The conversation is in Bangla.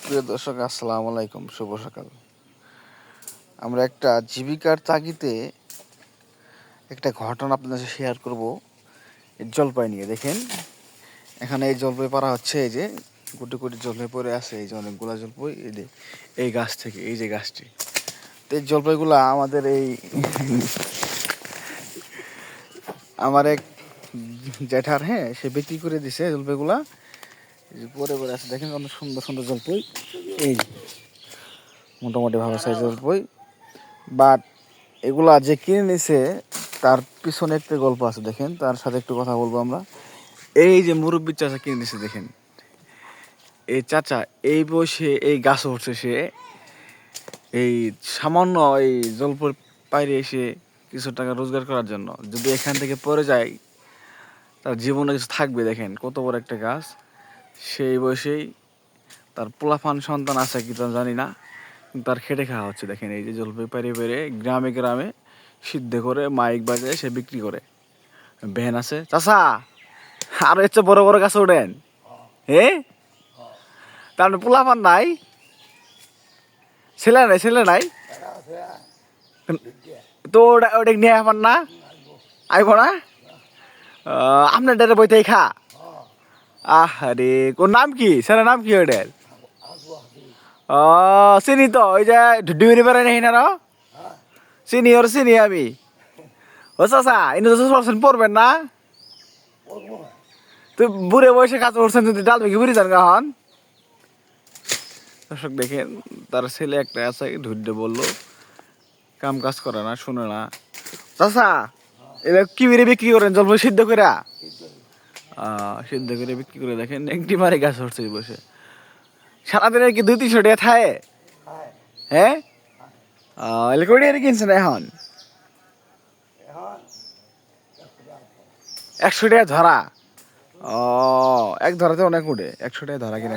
প্রিয় দর্শক, আসসালামু আলাইকুম, শুভ সকাল। আমরা একটা জীবিকার তাগিদে একটা ঘটনা আপনাদের সাথে শেয়ার করব জলপাই নিয়ে। দেখেন, এখানে এই জলপাই পাড়া হচ্ছে, এই যে কোটি কোটি জলপাই পড়ে আছে, এই যে অনেকগুলা জলপাই, এই যে এই গাছ থেকে, এই যে গাছটি। তো এই জলপাইগুলা আমাদের আমার এক জ্যাঠার, হ্যাঁ, সে বিক্রি করে দিছে জলপাইগুলা। এই যে পরে পরে আছে, দেখেন অনেক সুন্দর সুন্দর জলপাই, এই মোটামুটি ভালো সাইজ জলপাই। বাট এগুলা যে কিনে নিছে তার পিছনে একটা গল্প আছে, দেখেন, তার সাথে একটু কথা বলবো আমরা। এই যে মুরব্বী চাচা কিনে নিছে, দেখেন, এই চাচা এই বয়সে এই গাছ উঠছে, সে এই সামান্য এই জলপর বাইরে এসে কিছু টাকা রোজগার করার জন্য। যদি এখান থেকে পড়ে যায় তার জীবনে কিছু থাকবে? দেখেন কত বড় একটা গাছ। সেই বয়সেই তার পোলাপান সন্তান আছে কি তা জানি না, তার খেটে খাওয়া হচ্ছে। দেখেন এই যে জলপাই পেরে পেরে গ্রামে গ্রামে সিদ্ধ করে মাইক বাজায় সে বিক্রি করে। ভ্যান আছে। চাষা আরো হচ্ছে বড় বড় গাছে ওঠেন, হ্যাঁ? তার পোলাপান নাই, ছেলে নাই, ছেলে নাই, তো ওটা ওটা নিয়ে আমার না আইব না? আপনার ডেরে বইতেই খা। আরে ওর নাম কি, ছেলের নাম কি ওটার? ও, চিনি তো, ওই যে ডিউরি বেড়াই নাহি না, চিনি, ওর চিনি আমি। ও চাচা, ইনি তো পড়বেন না, তো বুড়ে বয়সে কাজ করছেন, যদি ডাল ভেঙে বুড়ি যান গাহন। দর্শক দেখেন, তার ছেলে একটা আছে, ঢুড্ডে বললো, কাম কাজ করে না, শুনে না। চাচা, এবার কি বেড়ে বিক্রি করেন জলপাই সিদ্ধ করে? সিদ্ধ করে বিক্রি করে। দেখেন একটি মারে গাছ হচ্ছে বসে। সারাদিনের কি 200-300 টাকা থায়? হ্যাঁ, কোটি কিনছেন এখন? 100 টাকা ধরা? ও, এক ধরাতে অনেক উঠে, 100 টাকা ধরা কিনে।